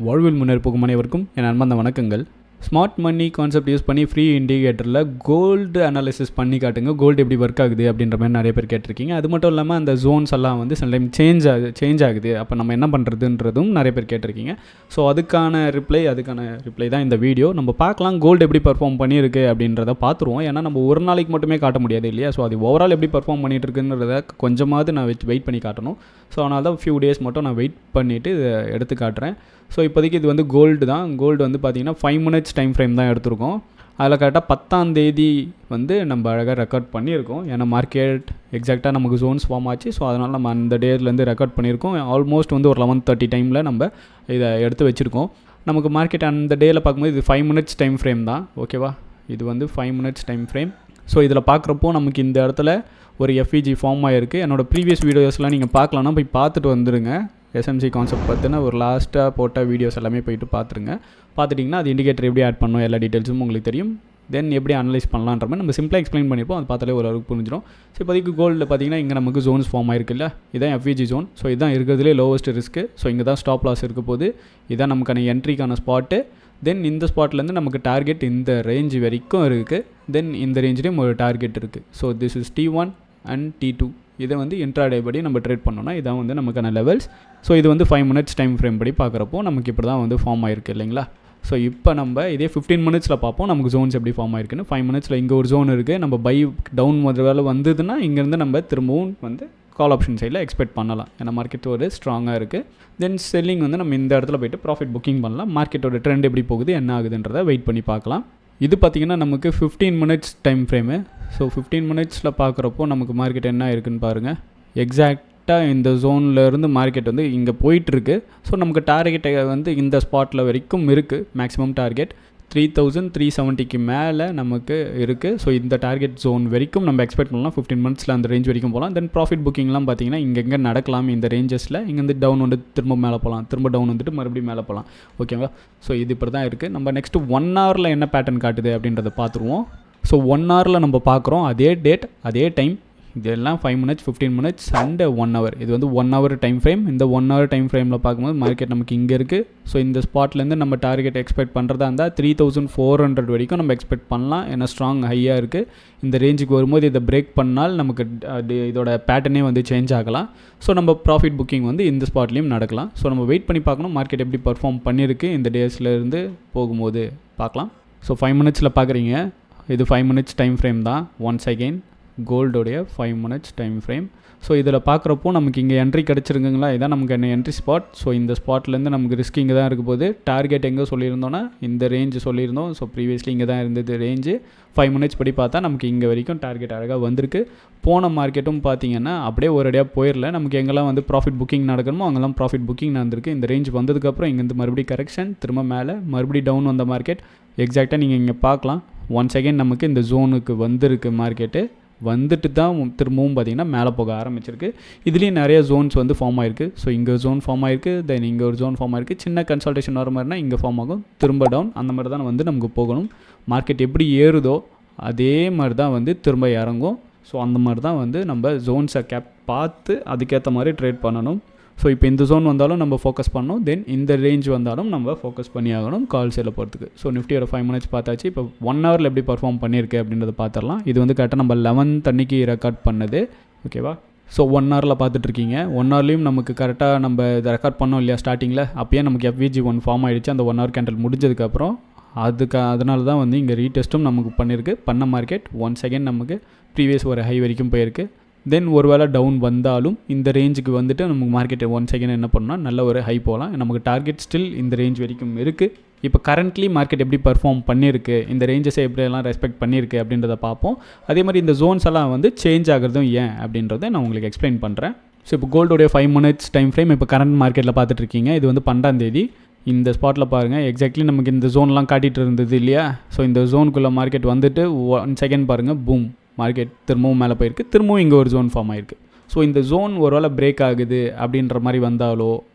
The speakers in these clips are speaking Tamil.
வாழ்வில் முன்னேற்போகும் அனைவருக்கும் என் அன்பார்ந்த வணக்கங்கள். ஸ்மார்ட் மணி கான்செப்ட் யூஸ் பண்ணி ஃப்ரீ இண்டிகேட்டரில் கோல்டு அனாலிசிஸ் பண்ணி காட்டுங்க, கோல்டு எப்படி ஒர்க் ஆகுது அப்படின்ற மாதிரி நிறைய பேர் கேட்டிருக்கீங்க. அது மட்டும் இல்லாமல் அந்த ஜோன்ஸ் எல்லாம் வந்து சில டைம் சேஞ்ச் ஆகுது, அப்போ நம்ம என்ன பண்ணுறதுன்றதும் நிறைய பேர் கேட்டிருக்கீங்க. ஸோ அதுக்கான ரிப்ளை தான் இந்த வீடியோ. நம்ம பார்க்கலாம் கோல்டு எப்படி பர்ஃபார்ம் பண்ணியிருக்கு அப்படின்றத பார்த்துருவோம். ஏன்னா நம்ம ஒரு நாளைக்கு மட்டுமே காட்ட முடியாது இல்லையா. ஸோ அது ஓவரால் எப்படி பர்ஃபார்ம் பண்ணிகிட்டு இருக்குன்றத கொஞ்சமாவது நான் வெயிட் பண்ணி காட்டணும். ஸோ அதனால தான் ஃபியூ டேஸ் மட்டும் நான் வெயிட் பண்ணிவிட்டு எடுத்து காட்டுறேன். ஸோ இப்போதைக்கு இது வந்து கோல்டு தான். கோல்டு வந்து பார்த்திங்கன்னா 5 minutes டைம் ஃப்ரேம் தான் எடுத்திருக்கோம். அதில் கரெக்டாக 10ஆம் தேதி வந்து நம்ம அழகாக ரெக்கார்ட் பண்ணியிருக்கோம். ஏன்னா மார்க்கெட் எக்ஸாக்டாக நமக்கு ஜோன்ஸ் ஃபார்ம் ஆச்சு. ஸோ அதனால் நம்ம அந்த டேலேருந்து ரெக்கார்ட் பண்ணியிருக்கோம். ஆல்மோஸ்ட் வந்து ஒரு 11:30 டைமில் நம்ம இதை எடுத்து வச்சுருக்கோம். நமக்கு மார்க்கெட் அந்த டேயில் பார்க்கும்போது இது 5 minutes டைம் ஃப்ரேம் தான். ஓகேவா, இது வந்து 5 minutes டைம் ஃப்ரேம். ஸோ இதில் பார்க்குறப்போ நமக்கு இந்த இடத்துல ஒரு எஃப்இஜி ஃபார்ம் ஆகிருக்கு. என்னோடய ப்ரீவியஸ் வீடியோஸ்லாம் நீங்கள் பார்க்கலான்னா போய் பார்த்துட்டு வந்துடுங்க. எஸ்எம்சி கான்செப்ட் பற்றின ஒரு லாஸ்ட்டாக போட்ட வீடியோஸ் எல்லாமே போய்ட்டு பார்த்துருங்க. பார்த்துட்டிங்கன்னா அது இண்டிகேட்டர் எப்படி ஆட் பண்ணணும் எல்லா டீட்டெயில்ஸும் உங்களுக்கு தெரியும். தென் எப்படி அனலைஸ் பண்ணலான்ற மாதிரி நம்ம சிம்பிளாக எக்ஸ்பிளைன் பண்ணியிருப்போம். அது பார்த்தாலே ஓரளவுக்கு புரிஞ்சிடும். ஸோ இப்போதைக்கு கோல்டில் பார்த்தீங்கன்னா இங்கே நமக்கு ஜோன்ஸ் ஃபார்ம் ஆயிருக்குல்ல, இதான் எஃப்இஜி ஜோன். ஸோ இதுதான் இருக்கிறதுலே லோவஸ்ட் ரிஸ்க்கு. ஸோ இங்கே தான் ஸ்டாப் லாஸ் இருக்க போது. இதான் நமக்கான என்ட்ரிக்கான ஸ்பாட்டு. தென் இந்த ஸ்பாட்லேருந்து நமக்கு டார்கெட் இந்த ரேஞ்ச் வரைக்கும் இருக்குது. தென் இந்த ரேஞ்சிலையும் ஒரு டார்கெட் இருக்குது. So this is T1 and T2. இதை வந்து இன்ட்ராடே படி நம்ம ட்ரேட் பண்ணோன்னா இதான் வந்து நமக்கான லெவல்ஸ். ஸோ இது வந்து 5 minutes டைம் ஃப்ரேம் படி பார்க்குறப்போ நமக்கு இப்படி தான் வந்து ஃபார்ம் ஆயிருக்கு இல்லைங்களா. ஸோ இப்போ நம்ம இதே 15 minutes பார்ப்போம் நமக்கு ஜோன்ஸ் எப்படி ஃபார்ம் ஆயிருக்குன்னு. 5 minutes இங்கே ஒரு ஜோன் இருக்குது. நம்ம பை டவுன் வேலை வந்ததுன்னா இங்கேருந்து நம்ம திரும்பவும் வந்து கால் ஆப்ஷன் சைடில் எக்ஸ்பெக்ட் பண்ணலாம். ஏன்னா மார்க்கெட் ஒரு ஸ்ட்ராங்காக இருக்குது. தென் செல்லிங் வந்து நம்ம இந்த இடத்துல போய்ட்டு ப்ராஃபிட் புக்கிங் பண்ணலாம். மார்க்கெட்டோட ட்ரெண்ட் எப்படி போகுது என்ன ஆகுதுன்றதை வெயிட் பண்ணி பார்க்கலாம். இது பார்த்திங்கன்னா நமக்கு 15 minutes time frame. So 15 minutes பார்க்குறப்போ நமக்கு மார்க்கெட் என்ன இருக்குன்னு பாருங்கள். எக்ஸாக்டாக இந்த ஜோன்லேருந்து மார்க்கெட் வந்து இங்கே போயிட்டுருக்கு. ஸோ நமக்கு டார்கெட்டை வந்து இந்த ஸ்பாட்டில் வரைக்கும் இருக்குது. மேக்ஸிமம் டார்கெட் 3370க்கு மேலே நமக்கு இருக்குது. ஸோ இந்த டார்கெட் ஜோன் வரைக்கும் நம்ம எக்ஸ்பெக்ட் பண்ணலாம். 15 minutes அந்த ரேஞ்ச் வரைக்கும் போகலாம். தென் ப்ராஃபிட் புக்கிங்லாம் பார்த்திங்கன்னா இங்கே நடக்கலாம் இந்த ரேஞ்சஸில். இங்கேருந்து டவுன் வந்து திரும்ப மேலே போகலாம், திரும்ப டவுன் வந்துட்டு மறுபடியும் மேலே போகலாம். ஓகேவா. ஸோ இது இப்படி தான் இருக்குது. நம்ம நெக்ஸ்ட்டு 1 hourல என்ன பேட்டர்ன் காட்டுது அப்படின்றத பார்த்துருவோம். ஸோ 1 hourல நம்ம பார்க்குறோம். அதே டேட் அதே டைம். இதெல்லாம் 5 minutes 15 minutes அண்ட் 1 hour. இது வந்து 1 hour டைம் ஃப்ரேம். இந்த 1 hour டைம் ஃப்ரேமில் பார்க்கும்போது மார்க்கெட் நமக்கு இங்கே இருக்குது. ஸோ இந்த ஸ்பாட்லேருந்து நம்ம டார்கெட் எக்ஸ்பெக்ட் பண்ணுறதா இருந்தால் 3400 வரைக்கும் நம்ம எக்ஸ்பெக்ட் பண்ணலாம். ஏன்னா ஸ்ட்ராங் ஹையாக இருக்குது. இந்த ரேஞ்சுக்கு வரும்போது இதை பிரேக் பண்ணால் நமக்கு இதோட பேட்டர்னே வந்து சேஞ்ச் ஆகலாம். ஸோ நம்ம ப்ராஃபிட் புக்கிங் வந்து இந்த ஸ்பாட்லேயும் நடக்கலாம். ஸோ நம்ம வெயிட் பண்ணி பார்க்கணும் மார்க்கெட் எப்படி பர்ஃபார்ம் பண்ணியிருக்கு இந்த டேஸ்லேருந்து போகும்போது பார்க்கலாம். ஸோ 5 minutes பார்க்குறீங்க. இது 5 minutes டைம் ஃப்ரேம் தான். ஒன்ஸ் அகெயின் கோல்டோடைய 5 minutes டைம் ஃப்ரேம். ஸோ இதில் பார்க்குறப்போ நமக்கு இங்கே என்ட்ரி கிடச்சிருக்குங்களா. இதான் நமக்கு என்ன என்ட்ரி ஸ்பாட். ஸோ இந்த ஸ்பாட்லேருந்து நமக்கு ரிஸ்க் இங்கே தான் இருக்க போது. டார்கெட் எங்கே சொல்லியிருந்தோன்னா இந்த ரேஞ்சு சொல்லியிருந்தோம். ஸோ ப்ரீவியஸ்லி இங்கே தான் இருந்தது ரேஞ்சு. 5 minutes படி பார்த்தா நமக்கு இங்கே வரைக்கும் டார்கெட் அழகாக வந்திருக்கு. போன மார்க்கெட்டும் பார்த்திங்கன்னா அப்படியே ஒரேடியாக போயிடல. நமக்கு எங்கெல்லாம் வந்து ப்ராஃபிட் புக்கிங் நடக்கணுமோ அங்கெல்லாம் ப்ராஃபிட் புக்கிங் நடந்திருக்கு. இந்த ரேஞ்ச் வந்ததுக்கப்புறம் இங்கேருந்து மறுபடியும் கரெக்ஷன், திரும்ப மேலே மறுபடியும் டவுன் வந்த மார்க்கெட். எக்ஸாக்டாக நீங்கள் இங்கே பார்க்கலாம். ஒன்ஸ் அகெயின் நமக்கு இந்த ஜோனுக்கு வந்திருக்கு மார்க்கெட்டு. வந்துட்டு தான் திரும்பவும் பார்த்திங்கன்னா மேலே போக ஆரம்பிச்சிருக்கு. இதுலேயும் நிறைய ஜோன்ஸ் வந்து ஃபார்ம் ஆகிருக்கு. ஸோ இங்கே ஜோன் ஃபார்ம் ஆகிருக்கு. தென் இங்கே ஒரு ஜோன் ஃபார்ம் ஆகிருக்கு. சின்ன கன்சல்டேஷன் வர மாதிரினா இங்கே ஃபார்ம் ஆகும், திரும்ப டவுன். அந்த மாதிரி தான் வந்து நமக்கு போகணும். மார்க்கெட் எப்படி ஏறுதோ அதே மாதிரி தான் வந்து திரும்ப இறங்கும். ஸோ அந்த மாதிரி தான் வந்து நம்ம ஜோன்ஸை பார்த்து அதுக்கேற்ற மாதிரி ட்ரேட் பண்ணணும். ஸோ இப்போ இந்த ஜோன் வந்தாலும் நம்ம ஃபோக்கஸ் பண்ணணும். தென் இந்த ரேஞ்ச் வந்தாலும் நம்ம ஃபோக்கஸ் பண்ணி ஆகணும் கால் சேலில் போகிறதுக்கு. ஸோ நிஃப்டியோட 5 minutes பார்த்தாச்சு. இப்போ 1 hourல எப்படி பர்ஃபார்ம் பண்ணியிருக்கு அப்படின்றத பார்த்துடலாம். இது வந்து கரெக்டாக நம்ம 11th அன்னைக்கு ரெக்கார்ட் பண்ணது. ஓகேவா. ஸோ 1 hourல பார்த்துட்ருக்கீங்க. 1 hourலையும் நமக்கு கரெக்டாக நம்ம இதை ரெக்கார்ட் பண்ணோம் இல்லையா ஸ்டார்டிங்கில். அப்போயே நமக்கு FVG1 ஃபார்ம் ஆகிடுச்சு. அந்த 1 hour கேண்டில் முடிஞ்சதுக்கப்புறம் அதனால தான் வந்து இங்கே ரீடெஸ்ட்டும் நமக்கு பண்ணியிருக்கு. பண்ண மார்க்கெட் ஒன்ஸ் அகெயின் நமக்கு ப்ரீவியஸ் ஒரு ஹை வரைக்கும் போயிருக்கு. தென் ஒரு வேளை டவுன் வந்தாலும் இந்த ரேஞ்சுக்கு வந்துட்டு நமக்கு மார்க்கெட் ஒன்ஸ் அகெயின் என்ன பண்ணால் நல்ல ஒரு ஹை போகலாம். நமக்கு டார்கெட் ஸ்டில் இந்த ரேஞ்ச் வரைக்கும் இருக்குது. இப்போ கரண்ட்லி மார்க்கெட் எப்படி பர்ஃபார்ம் பண்ணியிருக்கு, இந்த ரேஞ்சஸை எப்படியெல்லாம் ரெஸ்பெக்ட் பண்ணியிருக்கு அப்படின்றத பார்ப்போம். அதே மாதிரி இந்த ஜோன்ஸ் எல்லாம் வந்து சேஞ்ச் ஆகிறதும் ஏன் அப்படின்றத நான் உங்களுக்கு எக்ஸ்பிளைன் பண்ணுறேன். ஸோ இப்போ கோல்டோடைய 5 minutes டைம் ஃப்ரேம் இப்போ கரண்ட் மார்க்கெட்டில் பார்த்துட்ருக்கீங்க. இது வந்து 12ஆம் தேதி. இந்த ஸ்பாட்டில் பாருங்கள். எக்ஸாக்ட்லி நமக்கு இந்த ஜோன்லாம் காட்டிகிட்டு இருந்தது இல்லையா. ஸோ இந்த ஜோனுக்குள்ளே மார்க்கெட் வந்துட்டு 1 second பாருங்கள், பூம், மார்க்கெட் திரும்பவும் மேலே போயிருக்கு. திரும்பவும் இங்கே ஒரு ஜோன் ஃபார்ம் ஆகிருக்கு. ஸோ இந்த ஜோன் ஒரு வேளை பிரேக் ஆகுது அப்படின்ற மாதிரி வந்தாலோ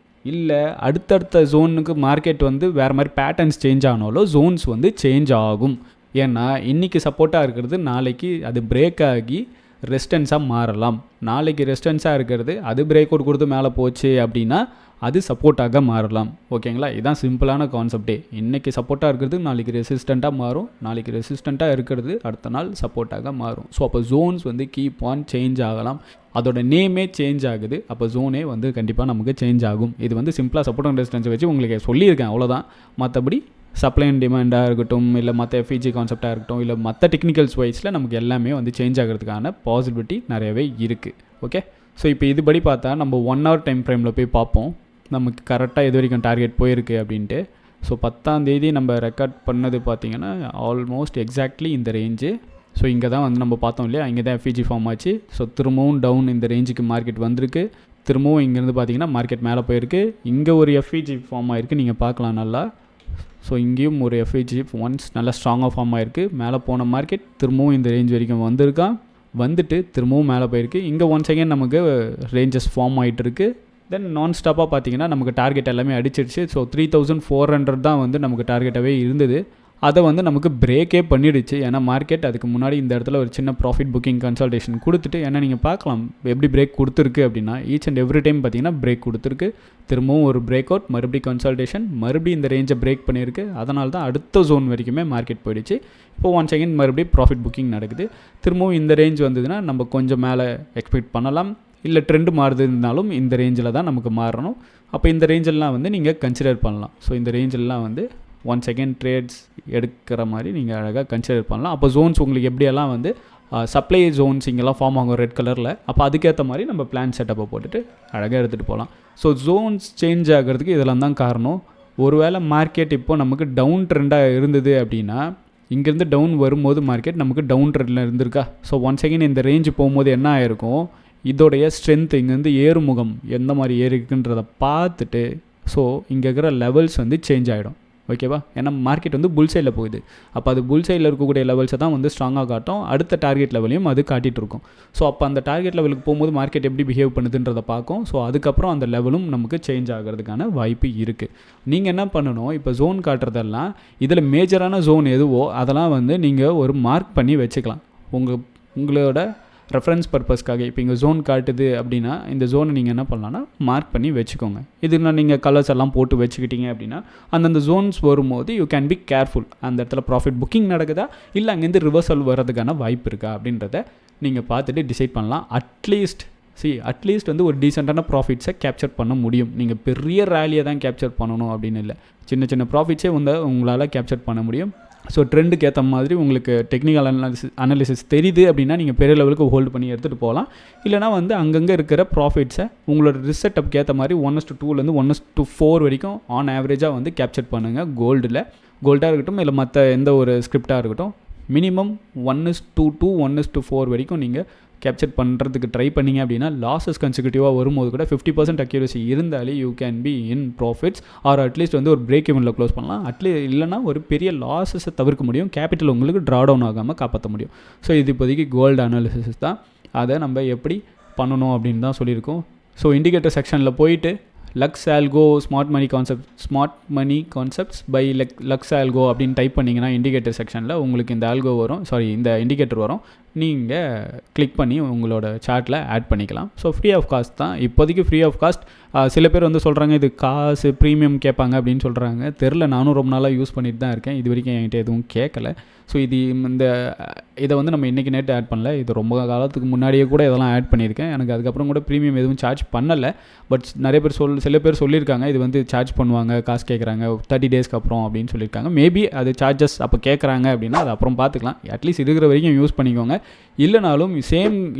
இல்லை அடுத்தடுத்த ஜோனுக்கு மார்க்கெட் வந்து வேறு மாதிரி பேட்டர்ன்ஸ் சேஞ்ச் ஆனாலோ ஜோன்ஸ் வந்து சேஞ்ச் ஆகும். ஏன்னா இன்றைக்கி சப்போர்ட்டாக இருக்கிறது நாளைக்கு அது பிரேக் ஆகி ரெசிஸ்டன்ஸாக மாறலாம். நாளைக்கு ரெசிஸ்டன்ஸாக இருக்கிறது அது பிரேக் அவுட் கொடுத்து மேலே போச்சு அப்படின்னா அது சப்போர்ட்டாக மாறலாம். ஓகேங்களா? இதுதான் சிம்பிளான கான்செப்டே. இன்றைக்கி சப்போர்ட்டாக இருக்கிறது நாளைக்கு ரெசிஸ்டண்ட்டாக மாறும், நாளைக்கு ரெசிஸ்டண்ட்டாக இருக்கிறது அடுத்த நாள் சப்போர்ட்டாக மாறும். ஸோ அப்போ ஜோன்ஸ் வந்து கீப் ஆன் சேஞ்ச் ஆகலாம். அதோட நேமே சேஞ்ச் ஆகுது, அப்போ ஜோனே வந்து கண்டிப்பாக நமக்கு சேஞ்ச் ஆகும். இது வந்து சிம்பிளாக சப்போர்ட் அண்ட் ரெசிஸ்டன்ஸ் வச்சு உங்களுக்கு சொல்லியிருக்கேன், அவ்வளோதான். மற்றபடி சப்ளை அண்ட் டிமாண்டாக இருக்கட்டும், இல்லை மற்ற எஃப்இஜி கான்செப்டாக இருக்கட்டும், இல்லை மற்ற டெக்னிக்கல்ஸ் வைஸில் நமக்கு எல்லாமே வந்து சேஞ்ச் ஆகிறதுக்கான பாசிபிலிட்டி நிறையவே இருக்குது. ஓகே, ஸோ இப்போ இதுபடி பார்த்தா நம்ம 1 hour டைம் ஃப்ரேமில் போய் பார்ப்போம் நமக்கு கரெக்டாக எது வரைக்கும் டார்கெட் போயிருக்கு அப்படின்ட்டு. ஸோ 10ஆம் தேதி நம்ம ரெக்கார்ட் பண்ணது பார்த்திங்கன்னா ஆல்மோஸ்ட் எக்ஸாக்ட்லி இந்த ரேஞ்சு. ஸோ இங்கே தான் வந்து நம்ம பார்த்தோம் இல்லையா, இங்கே தான் எஃப்இஜி ஃபார்ம் ஆச்சு. ஸோ திரும்பவும் டவுன் இந்த ரேஞ்சுக்கு மார்க்கெட் வந்திருக்கு. திரும்பவும் இங்கேருந்து பார்த்தீங்கன்னா மார்க்கெட் மேலே போயிருக்கு. இங்கே ஒரு எஃப்இஜி ஃபார்ம் ஆகிருக்கு, நீங்கள் பார்க்கலாம் நல்லா. ஸோ இங்கேயும் ஒரு எஃப்இஜி ஒன்ஸ் நல்லா ஸ்ட்ராங்காக ஃபார்ம் ஆகிருக்கு. மேலே போன மார்க்கெட் திரும்பவும் இந்த ரேஞ்ச் வரைக்கும் வந்திருக்கான், வந்துட்டு திரும்பவும் மேலே போயிருக்கு. இங்கே ஒன்ஸ் அகேன் நமக்கு ரேஞ்சஸ் ஃபார்ம் ஆகிட்டு இருக்குது. தென் நான் ஸ்டாப்பாக பார்த்தீங்கன்னா நமக்கு டார்கெட் எல்லாமே அடிச்சிடுச்சு. ஸோ 3400 தான் வந்து நமக்கு டார்கெட்டாகவே இருந்தது. அதை வந்து நமக்கு பிரேக்கே பண்ணிடுச்சு. ஏன்னா மார்க்கெட் அதுக்கு முன்னாடி இந்த இடத்துல ஒரு சின்ன ப்ராஃபிட் புக்கிங் கன்சல்டேஷன் கொடுத்துட்டு, ஏன்னா நீங்கள் பார்க்கலாம் எப்படி பிரேக் கொடுத்துருக்கு அப்படின்னா, ஈச் அண்ட் எவ்ரி டைம் பார்த்தீங்கன்னா பிரேக் கொடுத்துருக்கு. திரும்பவும் ஒரு பிரேக் அவுட், மறுபடியும் கன்சல்டேஷன், மறுபடியும் இந்த ரேஞ்சை பிரேக் பண்ணியிருக்கு. அதனால தான் அடுத்த ஜோன் வரைக்குமே மார்க்கெட் போயிடுச்சு. இப்போ ஒன் செகண்ட் மறுபடியும் ப்ராஃபிட் புக்கிங் நடக்குது. திரும்பவும் இந்த ரேஞ்ச் வந்ததுன்னா நம்ம கொஞ்சம் மேலே எக்ஸ்பெக்ட் பண்ணலாம். இல்லை ட்ரெண்டு மாறுதுனாலும் இந்த ரேஞ்சில் தான் நமக்கு மாறணும். அப்போ இந்த ரேஞ்செல்லாம் வந்து நீங்கள் கன்சிடர் பண்ணலாம். ஸோ இந்த ரேஞ்செல்லாம் வந்து 1 second ட்ரேட்ஸ் எடுக்கிற மாதிரி நீங்கள் அழகாக கன்சிடர் பண்ணலாம். அப்போ ஜோன்ஸ் உங்களுக்கு எப்படியெல்லாம் வந்து சப்ளை ஜோன்ஸ் இங்கெல்லாம் ஃபார்ம் ஆகும் ரெட் கலரில், அப்போ அதுக்கேற்ற மாதிரி நம்ம பிளான் செட்டப்பை போட்டுட்டு அழகாக எடுத்துகிட்டு போகலாம். ஸோ ஜோன்ஸ் சேஞ்ச் ஆகிறதுக்கு இதெல்லாம் தான் காரணம். ஒருவேளை மார்க்கெட் இப்போ நமக்கு டவுன் ட்ரெண்டாக இருந்தது அப்படின்னா, இங்கேருந்து டவுன் வரும்போது மார்க்கெட் நமக்கு டவுன் ட்ரெண்டில் இருந்திருக்கா. ஸோ 1 second இந்த ரேஞ்சு போகும்போது என்ன ஆயிருக்கும், இதோடைய ஸ்ட்ரென்த் இங்கேருந்து ஏறுமுகம் எந்த மாதிரி ஏறிக்குன்றதை பார்த்துட்டு, ஸோ இங்கே இருக்கிற லெவல்ஸ் வந்து சேஞ்ச் ஆகிடும். ஓகேவா? ஏன்னா மார்க்கெட் வந்து புல் சைடில் போகுது. அப்போ அது புல் சைடில் இருக்கக்கூடிய லெவல்ஸை தான் வந்து ஸ்ட்ராங்காக காட்டும். அடுத்த டார்கெட் லெவலையும் அது காட்டிகிட்டு இருக்கும். ஸோ அப்போ அந்த டார்கெட் லெவலுக்கு போகும்போது மார்க்கெட் எப்படி பிஹேவ் பண்ணுதுன்றதை பார்க்கும். ஸோ அதுக்கப்புறம் அந்த லெவலும் நமக்கு சேஞ்ச் ஆகிறதுக்கான வாய்ப்பு இருக்குது. நீங்கள் என்ன பண்ணணும், இப்போ ஜோன் காட்டுறதெல்லாம் இதில் மேஜரான ஜோன் எதுவோ அதெல்லாம் வந்து நீங்கள் ஒரு மார்க் பண்ணி வச்சுக்கலாம். உங்களோட ரெஃபரன்ஸ் பர்பஸ்க்காக. இப்போ இங்கே ஜோன் காட்டுது அப்படின்னா இந்த ஜோனை நீங்கள் என்ன பண்ணலான்னா மார்க் பண்ணி வச்சுக்கோங்க. இதுனா நீங்கள் கலர்ஸ் எல்லாம் போட்டு வச்சுக்கிட்டீங்க அப்படின்னா அந்தந்த ஜோன்ஸ் வரும்போது யூ கேன் பி கேர்ஃபுல். அந்த இடத்துல ப்ராஃபிட் புக்கிங் நடக்குதா, இல்லை அங்கேருந்து ரிவர்சல் வர்றதுக்கான வாய்ப்பு இருக்கா அப்படின்றத நீங்கள் பார்த்துட்டு டிசைட் பண்ணலாம். அட்லீஸ்ட் வந்து ஒரு டீசெண்டான ப்ராஃபிட்ஸை கேப்சர் பண்ண முடியும். நீங்கள் பெரிய ரேலியை தான் கேப்சர் பண்ணணும் அப்படின்னு இல்லை, சின்ன சின்ன ப்ராஃபிட்ஸே வந்து உங்களால் கேப்சர் பண்ண முடியும். ஸோ ட்ரெண்டுக்கு ஏற்ற மாதிரி உங்களுக்கு டெக்னிக்கல் அனாலிசிஸ் தெரியுது அப்படின்னா நீங்கள் பெரிய லெவலுக்கு ஹோல்டு பண்ணி எடுத்துகிட்டு போகலாம். இல்லைனா வந்து அங்கங்கே இருக்கிற ப்ராஃபிட்ஸை உங்களோட ரிசெட்டப்க்கு ஏற்ற மாதிரி 1:2 1:4 வரைக்கும் ஆன் ஆவரேஜாக வந்து கேப்சர் பண்ணுங்கள். கோல்டாக இருக்கட்டும், இல்லை மற்ற எந்த ஒரு ஸ்கிரிப்டாக இருக்கட்டும், மினிமம் 1:2 1:4 வரைக்கும் நீங்கள் கேப்சர் பண்ணுறதுக்கு ட்ரை பண்ணிங்க அப்படின்னா லாஸஸ் கன்சிக்யூட்டிவாக வரும்போது கூட 50% அக்யூரசி இருந்தாலே you can be in profits or at least வந்து ஒரு பிரேக் ஈவனில் க்ளோஸ் பண்ணலாம். இல்லைனா ஒரு பெரிய லாஸஸை தவிர்க்க முடியும், கேபிட்டல் உங்களுக்கு ட்ரா டவுன் ஆகாமல் காப்பாற்ற முடியும். ஸோ இது இப்போதைக்கு கோல்டு அனாலிசிஸ் தான். அதை நம்ம எப்படி பண்ணணும் அப்படின்னு தான் சொல்லியிருக்கோம். ஸோ இண்டிகேட்டர் செக்ஷனில் போயிட்டு Lux Algo smart money concepts by Lux Algo அப்படின்னு டைப் பண்ணிங்கன்னா இண்டிகேட்டர் செக்ஷனில் உங்களுக்கு இந்த ஆல்கோ வரும், இந்த இண்டிகேட்டர் வரும். நீங்கள் கிளிக் பண்ணி உங்களோட சார்ட்டில் ஆட் பண்ணிக்கலாம். ஸோ ஃப்ரீ ஆஃப் காஸ்ட் தான், இப்போதைக்கு ஃப்ரீ ஆஃப் காஸ்ட். சில பேர் வந்து சொல்கிறாங்க இது காசு ப்ரீமியம் கேட்பாங்க அப்படின்னு சொல்கிறாங்க. தெரில, நானும் ரொம்ப நாளாக யூஸ் பண்ணிட்டு தான் இருக்கேன், இது வரைக்கும் என்கிட்ட எதுவும் கேட்கல. ஸோ இதை வந்து நம்ம இன்றைக்கி நேற்று ஆட் பண்ணல, இது ரொம்ப காலத்துக்கு முன்னாடியே கூட இதெல்லாம் ஆட் பண்ணியிருக்கேன். எனக்கு அதுக்கப்புறம் கூட ப்ரீமியம் எதுவும் சார்ஜ் பண்ணலை. பட் சில பேர் சொல்லியிருக்காங்க இது வந்து சார்ஜ் பண்ணுவாங்க, காசு கேட்குறாங்க 30 டேஸ்க்கு அப்புறம் அப்படின்னு சொல்லியிருக்காங்க. மேபி அது சார்ஜஸ் அப்போ கேட்குறாங்க அப்படின்னா அது அப்புறம் பார்த்துக்கலாம். அட்லீஸ்ட் இருக்கிற வரைக்கும் யூஸ் பண்ணிக்கோங்க. இல்லைனாலும்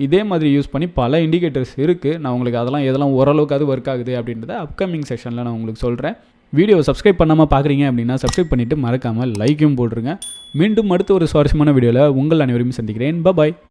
இதே மாதிரி யூஸ் பண்ணி பல இண்டிகேட்டர்ஸ் இருக்குது. நான் உங்களுக்கு எதெல்லாம் ஓரளவுக்கு அது ஒர்க் ஆகுது அப்படின்றத அப்கமிங் செக்ஷனில் நான் உங்களுக்கு சொல்கிறேன். வீடியோவை சப்ஸ்கிரைப் பண்ணாமல் பார்க்குறீங்க அப்படின்னா சப்ஸ்கிரைப் பண்ணிவிட்டு மறக்காமல் லைக்கும் போட்டுருங்க. மீண்டும் அடுத்த ஒரு சுவாரஸ்யமான வீடியோவில் உங்கள் அனைவரையும் சந்திக்கிறேன். பாய்.